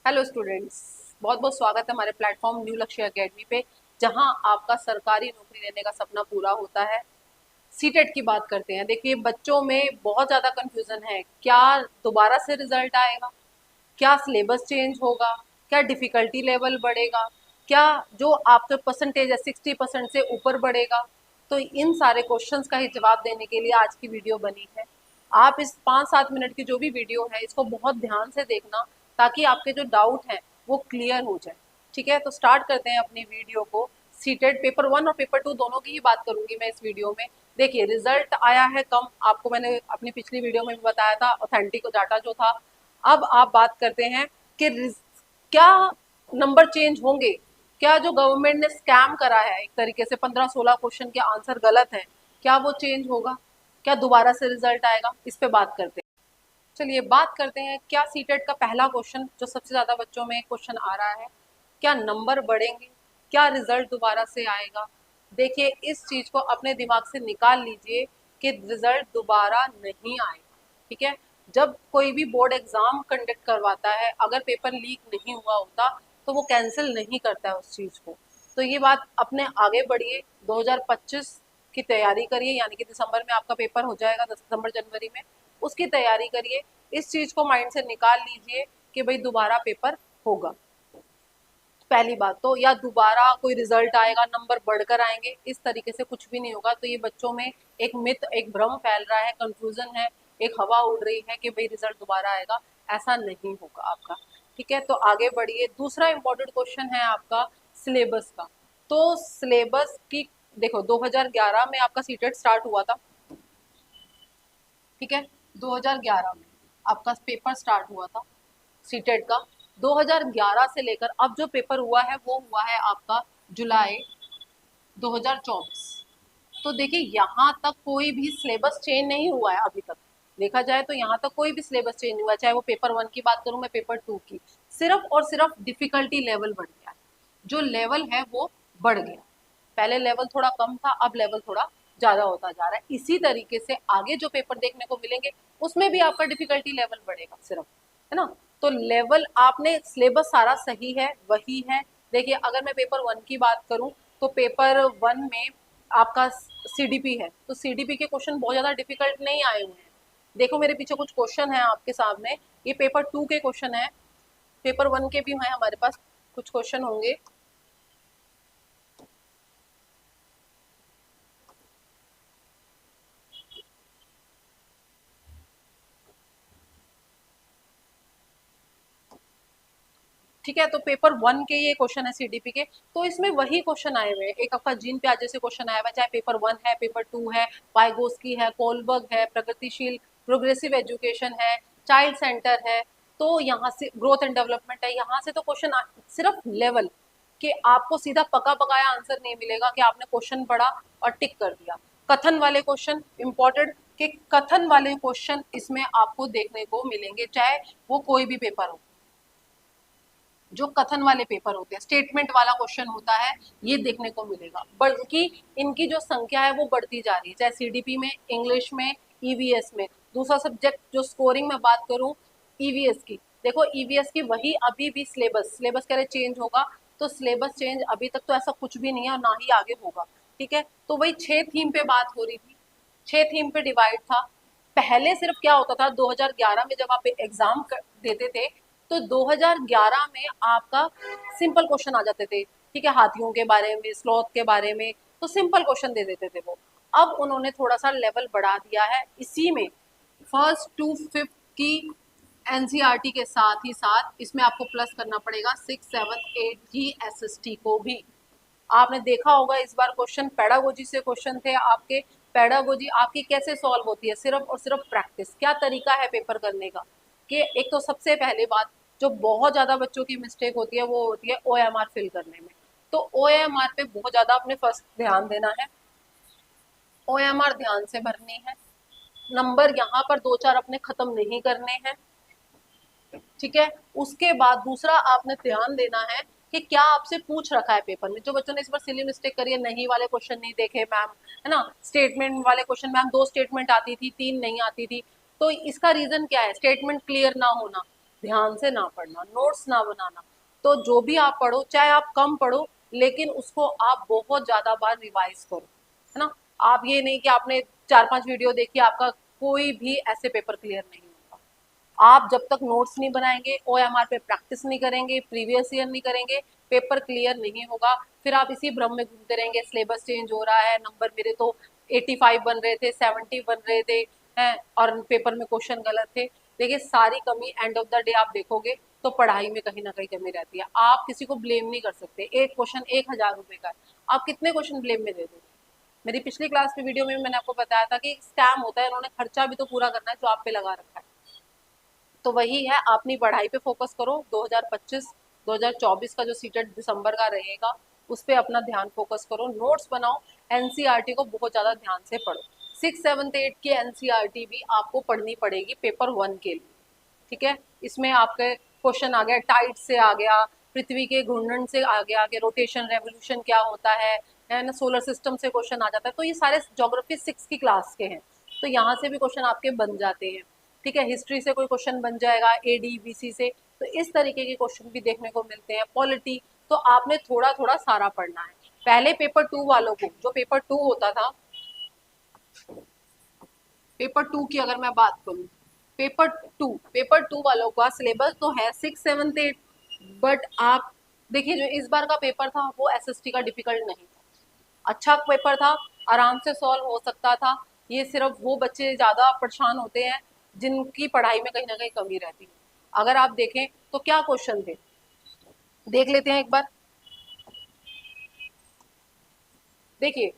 Hello students, बहुत बहुत स्वागत है हमारे प्लेटफॉर्म न्यू लक्ष्य एकेडमी पे, जहां आपका सरकारी नौकरी लेने का सपना पूरा होता है। सीटेट की बात करते हैं। देखिए, बच्चों में बहुत ज़्यादा कंफ्यूजन है। क्या दोबारा से रिजल्ट आएगा? क्या सिलेबस चेंज होगा? क्या डिफ़िकल्टी लेवल बढ़ेगा? क्या जो आपके परसेंटेज है 60% से ऊपर बढ़ेगा? तो इन सारे क्वेश्चंस का ही जवाब देने के लिए आज की वीडियो बनी है। आप इस 5-7 मिनट की जो भी वीडियो है इसको बहुत ध्यान से देखना, ताकि आपके जो डाउट हैं वो क्लियर हो जाए। ठीक है, तो स्टार्ट करते हैं अपनी वीडियो को। सीटेट पेपर 1 और पेपर 2 दोनों की ही बात करूंगी मैं इस वीडियो में। देखिए, रिजल्ट आया है कम, आपको मैंने अपनी पिछली वीडियो में भी बताया था, ऑथेंटिक डाटा जो था। अब आप बात करते हैं कि क्या नंबर चेंज होंगे? क्या जो गवर्नमेंट ने स्कैम करा है एक तरीके से 15-16 क्वेश्चन के आंसर गलत हैं, क्या वो चेंज होगा? क्या दोबारा से रिजल्ट आएगा? इस पे बात करते हैं। चलिए बात करते हैं, क्या सीटेट का पहला क्वेश्चन जो सबसे ज्यादा बच्चों में क्वेश्चन आ रहा है, क्या नंबर बढ़ेंगे? क्या रिजल्ट दोबारा से आएगा? देखिए, इस चीज को अपने दिमाग से निकाल लीजिए कि रिजल्ट दोबारा नहीं आएगा। ठीक है, जब कोई भी बोर्ड एग्जाम कंडक्ट करवाता है, अगर पेपर लीक नहीं हुआ होता तो वो कैंसिल नहीं करता है उस चीज को। तो ये बात अपने आगे बढ़िए, 2025 की तैयारी करिए, यानी कि दिसंबर में आपका पेपर हो जाएगा, दिसंबर जनवरी में। उसकी तैयारी करिए, इस चीज को माइंड से निकाल लीजिए कि भाई दोबारा पेपर होगा। पहली बात तो, या दोबारा कोई रिजल्ट आएगा नंबर बढ़कर आएंगे, इस तरीके से कुछ भी नहीं होगा। तो ये बच्चों में एक मिथ, एक भ्रम फैल रहा है, कंफ्यूजन है, एक हवा उड़ रही है कि भाई रिजल्ट दोबारा आएगा। ऐसा नहीं होगा आपका। ठीक है, तो आगे बढ़िए। दूसरा इंपॉर्टेंट क्वेश्चन है आपका सिलेबस का। तो सिलेबस की देखो, 2011 में आपका सीटेट स्टार्ट हुआ था। ठीक है, 2011 में आपका पेपर स्टार्ट हुआ था सीटेट का। 2011 से लेकर अब जो पेपर हुआ है वो हुआ है आपका जुलाई 2024। तो देखिए, यहाँ तक कोई भी सिलेबस चेंज नहीं हुआ है अभी तक। देखा जाए तो यहाँ तक कोई भी सिलेबस चेंज नहीं हुआ है, चाहे वो पेपर 1 की बात करूँ, मैं पेपर 2 की। सिर्फ और सिर्फ डिफिकल्टी लेवल बढ़ गया है। जो लेवल है वो बढ़ गया। पहले लेवल थोड़ा कम था, अब लेवल थोड़ा ज्यादा होता जा रहा है। इसी तरीके से आगे जो पेपर देखने को मिलेंगे उसमें भी आपका डिफिकल्टी लेवल बढ़ेगा सिर्फ, है ना। तो लेवल, आपने सिलेबस सारा सही है, वही है। देखिए, अगर मैं पेपर 1 की बात करूं तो पेपर 1 में आपका सीडीपी है, तो सीडीपी के क्वेश्चन बहुत ज्यादा डिफिकल्ट नहीं आए हुए हैं। देखो, मेरे पीछे कुछ क्वेश्चन है आपके सामने, ये पेपर 2 के क्वेश्चन है। पेपर 1 के भी हैं हमारे पास, कुछ क्वेश्चन होंगे। ठीक है, तो पेपर 1 के ये क्वेश्चन है सीडीपी के। तो इसमें वही क्वेश्चन आए हुए हैं। एक आपका जीन प्याजे से क्वेश्चन आया हुआ है, चाहे पेपर 1 है, पेपर 2 है, वाइगोस्की है, कोलबर्ग है, प्रगतिशील प्रोग्रेसिव एजुकेशन है, चाइल्ड सेंटर है। तो यहाँ से ग्रोथ एंड डेवलपमेंट है, यहाँ से तो क्वेश्चन सिर्फ लेवल कि आपको सीधा पका पकाया आंसर नहीं मिलेगा कि आपने क्वेश्चन पढ़ा और टिक कर दिया। कथन वाले क्वेश्चन इंपॉर्टेंट, कि कथन वाले क्वेश्चन इसमें आपको देखने को मिलेंगे, चाहे वो कोई भी पेपर हो। जो कथन वाले पेपर होते हैं, स्टेटमेंट वाला क्वेश्चन होता है, ये देखने को मिलेगा। बल्कि इनकी जो संख्या है वो बढ़ती जा रही है, चाहे सीडीपी में, इंग्लिश में, ईवीएस में। दूसरा सब्जेक्ट जो स्कोरिंग में बात करूं, ईवीएस की, देखो ईवीएस की वही अभी भी सिलेबस कह रहे चेंज होगा, तो सिलेबस चेंज अभी तक तो ऐसा कुछ भी नहीं है और ना ही आगे होगा। ठीक है, तो वही 6 थीम पे बात हो रही थी, 6 थीम पे डिवाइड था। पहले सिर्फ क्या होता था, 2011 में जब आप एग्जाम देते थे तो 2011 में आपका सिंपल क्वेश्चन आ जाते थे। ठीक है, हाथियों के बारे में, स्लॉथ के बारे में, तो सिंपल क्वेश्चन दे देते थे वो। अब उन्होंने थोड़ा सा लेवल बढ़ा दिया है, इसी में फर्स्ट टू फिफ्थ की एनसीईआरटी के साथ ही साथ इसमें आपको प्लस करना पड़ेगा 6, 7, 8 जीएसएसटी को भी। आपने देखा होगा इस बार क्वेश्चन पेडागोजी से क्वेश्चन थे आपके। पेडागोजी आपकी कैसे सॉल्व होती है? सिर्फ और सिर्फ प्रैक्टिस। क्या तरीका है पेपर करने का? कि एक तो सबसे पहली बात, जो बहुत ज़्यादा बच्चों की मिस्टेक होती है वो होती है ओएमआर फिल करने में। तो ओएमआर पे बहुत ज़्यादा अपने फर्स्ट ध्यान देना है, ओएमआर ध्यान से भरनी है। नंबर यहाँ पर दो चार अपने खत्म नहीं करने हैं। ठीक है, उसके बाद दूसरा आपने ध्यान देना है कि क्या आपसे पूछ रखा है पेपर में। जो बच्चों ने इस बार सिली मिस्टेक करी है, नहीं वाले क्वेश्चन नहीं देखे मैम, है ना, स्टेटमेंट वाले क्वेश्चन मैम 2 स्टेटमेंट आती थी, 3 नहीं आती थी। तो इसका रीजन क्या है? स्टेटमेंट क्लियर ना होना, ध्यान से ना पढ़ना, नोट्स ना बनाना। तो जो भी आप पढ़ो, चाहे आप कम पढ़ो, लेकिन उसको आप बहुत ज्यादा बार रिवाइज करो, है ना। आप ये नहीं कि आपने 4-5 वीडियो देखी, आपका कोई भी ऐसे पेपर क्लियर नहीं होगा। आप जब तक नोट्स नहीं बनाएंगे, ओएमआर पे प्रैक्टिस नहीं करेंगे, प्रीवियस ईयर नहीं करेंगे, पेपर क्लियर नहीं होगा। फिर आप इसी भ्रम में घूमते रहेंगे, सिलेबस चेंज हो रहा है, नंबर मेरे तो 85 बन रहे थे, 70 बन रहे थे हैं, और पेपर में क्वेश्चन गलत थे। देखिए, सारी कमी एंड ऑफ द डे आप देखोगे तो पढ़ाई में कहीं ना कहीं कमी रहती है। आप किसी को ब्लेम नहीं कर सकते। एक क्वेश्चन 1,000 रुपए का है, आप कितने क्वेश्चन ब्लेम में दे दोगे। मेरी पिछली क्लास की वीडियो में मैंने आपको बताया था कि स्कैम होता है, इन्होंने खर्चा भी तो पूरा करना है जो आप पे लगा रखा है। तो वही है, अपनी पढ़ाई पे फोकस करो। 2025 2024 का जो सीटेट दिसंबर का रहेगा, उस पर अपना ध्यान फोकस करो, नोट्स बनाओ, एनसीईआरटी को बहुत ज़्यादा ध्यान से पढ़ो। 6, 7, 8 की एनसीईआरटी भी आपको पढ़नी पड़ेगी पेपर 1 के लिए, ठीक है। इसमें आपके क्वेश्चन आ गया, टाइड से आ गया, पृथ्वी के घूर्णन से आ गया कि रोटेशन रेवोल्यूशन क्या होता है ना, सोलर सिस्टम से क्वेश्चन आ जाता है। तो ये सारे ज्योग्राफी 6 की क्लास के हैं, तो यहाँ से भी क्वेश्चन आपके बन जाते हैं, ठीक है। हिस्ट्री से कोई क्वेश्चन बन जाएगा, एडीबीसी से। तो इस तरीके के क्वेश्चन भी देखने को मिलते हैं। पॉलिटी तो आपने थोड़ा थोड़ा सारा पढ़ना है। पहले पेपर 2 वालों को, जो पेपर 2 होता था, पेपर 2 की अगर मैं बात करूं, पेपर टू वालों का सिलेबस तो है 6, 7, 8, बट आप देखिए जो इस बार का पेपर था वो एसएसटी का डिफिकल्ट नहीं था, अच्छा पेपर था, आराम से सॉल्व हो सकता था। ये सिर्फ वो बच्चे ज़्यादा परेशान होते हैं जिनकी पढ़ाई में कहीं ना कहीं कमी रहती है। अगर आप देखें तो क्या क्वेश्चन थे, देख लेते हैं एक बार। देखिए,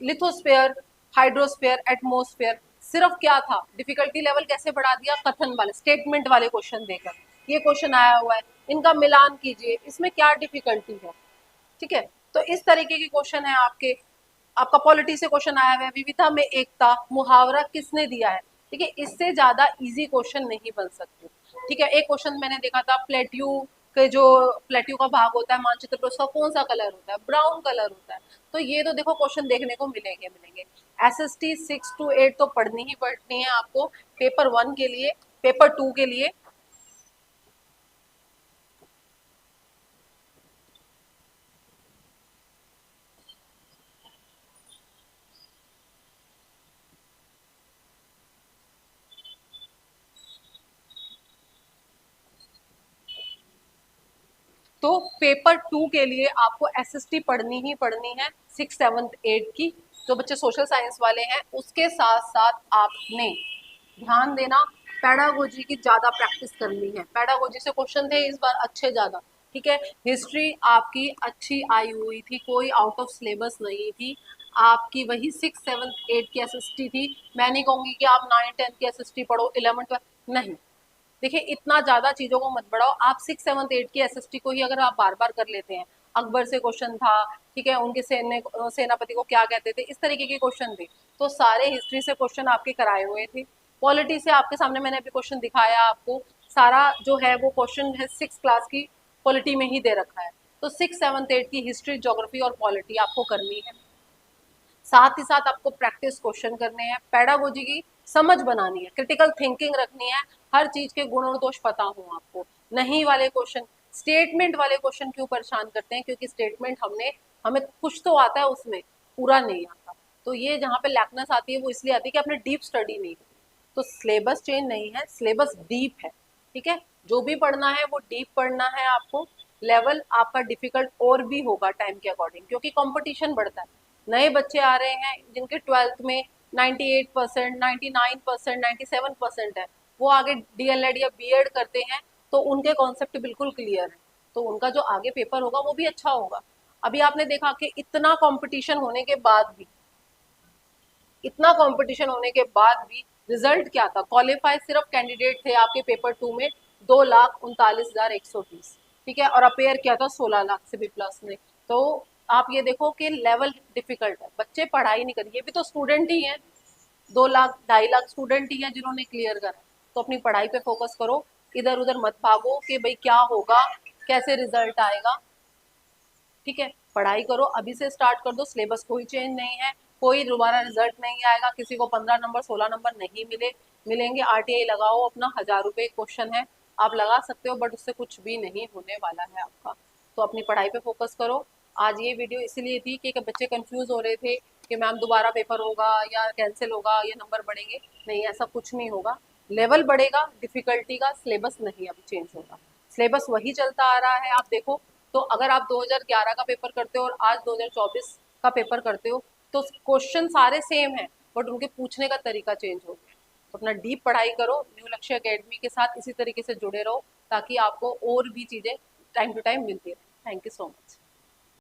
लिथोस्फेयर, हाइड्रोस्फेयर, एटमोस्फेयर, सिर्फ क्या था, डिफिकल्टी लेवल कैसे बढ़ा दिया, कथन वाले, स्टेटमेंट वाले क्वेश्चन देकर ये क्वेश्चन आया हुआ है, इनका मिलान कीजिए, इसमें क्या डिफिकल्टी है, ठीक है। तो इस तरीके के क्वेश्चन है आपके। आपका पॉलिटी से क्वेश्चन आया हुआ है, विविधता में एकता, मुहावरा किसने दिया है, ठीक है। इससे ज्यादा इजी क्वेश्चन नहीं बन सकते, ठीक है। एक क्वेश्चन मैंने देखा था, प्लेट्यू के जो प्लेट्यू का भाग होता है मानचित्र पर, उसका कौन सा कलर होता है, ब्राउन कलर होता है। तो ये तो देखो क्वेश्चन देखने को मिलेंगे। एसएसटी 6 to 8 तो पढ़नी ही पढ़नी है आपको, पेपर 1 के लिए, पेपर 2 के लिए। तो पेपर 2 के लिए आपको एसएसटी पढ़नी ही पढ़नी है, 6, 7, 8 की। जो बच्चे सोशल साइंस वाले हैं, उसके साथ साथ आपने ध्यान देना, पैडागोजी की ज्यादा प्रैक्टिस करनी है। पैडागोजी से क्वेश्चन थे इस बार अच्छे ज्यादा, ठीक है। हिस्ट्री आपकी अच्छी आई हुई थी, कोई आउट ऑफ सिलेबस नहीं थी। आपकी वही 6, 7, 8 की एसएसटी थी। मैं नहीं कहूंगी कि आप 9, 10 की एसएसटी पढ़ो, 11, 12 नहीं। देखिए, इतना ज्यादा चीजों को मत बढ़ाओ। आप 6, 7, 8 की एसएसटी को ही अगर आप बार बार कर लेते हैं, अकबर से क्वेश्चन था, ठीक है, उनके सेनापति को क्या कहते थे, इस तरीके के क्वेश्चन थे। तो सारे हिस्ट्री से क्वेश्चन आपके कराए हुए थे। पॉलिटी से आपके सामने मैंने अभी क्वेश्चन दिखाया आपको, सारा जो है वो क्वेश्चन है 6 क्लास की पॉलिटी में ही दे रखा है। तो 6, 7, 8 की हिस्ट्री, ज्योग्राफी और पॉलिटी आपको करनी है। साथ ही साथ आपको प्रैक्टिस क्वेश्चन करने हैं, पैडागोजी की समझ बनानी है, क्रिटिकल थिंकिंग रखनी है, हर चीज के गुण और दोष पता हो आपको। नहीं वाले क्वेश्चन, स्टेटमेंट वाले क्वेश्चन क्यों परेशान करते हैं, क्योंकि स्टेटमेंट हमें कुछ तो आता है उसमें, पूरा नहीं आता। तो ये जहाँ पे लैकनेस आती है वो इसलिए आती है कि आपने डीप स्टडी नहीं की। तो सिलेबस चेंज नहीं है, सिलेबस डीप है, ठीक है। जो भी पढ़ना है वो डीप पढ़ना है आपको। लेवल आपका डिफिकल्ट और भी होगा टाइम के अकॉर्डिंग, क्योंकि कंपटीशन बढ़ता है। नए बच्चे आ रहे हैं जिनके 12th में 98%, 99%, 97% है, वो आगे डीएलएड या बीएड करते हैं, तो उनके कॉन्सेप्ट बिल्कुल क्लियर है, तो उनका जो आगे पेपर होगा वो भी अच्छा होगा। अभी आपने देखा कि इतना कंपटीशन होने के बाद भी, इतना कंपटीशन होने के बाद भी रिजल्ट क्या था, क्वालिफाई सिर्फ कैंडिडेट थे आपके पेपर 2 में 2,39,130, ठीक है, और अपेयर किया था 16 लाख से भी प्लस ने। तो आप ये देखो कि लेवल डिफिकल्ट है, बच्चे पढ़ाई नहीं करें, ये भी तो स्टूडेंट ही हैं, 2 लाख 2.5 लाख स्टूडेंट ही हैं जिन्होंने क्लियर करा। तो अपनी पढ़ाई पे फोकस करो, इधर उधर मत भागो कि भाई क्या होगा, कैसे रिजल्ट आएगा, ठीक है। पढ़ाई करो, अभी से स्टार्ट कर दो, सिलेबस कोई चेंज नहीं है, कोई दोबारा रिजल्ट नहीं आएगा, किसी को 15 नंबर 16 नंबर नहीं मिलेंगे। आरटीआई लगाओ अपना, 1,000 रुपये क्वेश्चन है, आप लगा सकते हो, बट उससे कुछ भी नहीं होने वाला है आपका। तो अपनी पढ़ाई पे फोकस करो। आज ये वीडियो इसीलिए थी कि बच्चे कंफ्यूज हो रहे थे कि मैम दोबारा पेपर होगा या कैंसिल होगा या नंबर बढ़ेंगे। नहीं, ऐसा कुछ नहीं होगा। लेवल बढ़ेगा डिफिकल्टी का, सिलेबस नहीं अभी चेंज होगा। सिलेबस वही चलता आ रहा है। आप देखो, तो अगर आप 2011 का पेपर करते हो और आज 2024 का पेपर करते हो, तो क्वेश्चन सारे सेम हैं, बट उनके पूछने का तरीका चेंज हो गया। तो अपना डीप पढ़ाई करो, न्यू लक्ष्य एकेडमी के साथ इसी तरीके से जुड़े रहो, ताकि आपको और भी चीज़ें टाइम टू टाइम मिलती रहे। Thank you so much.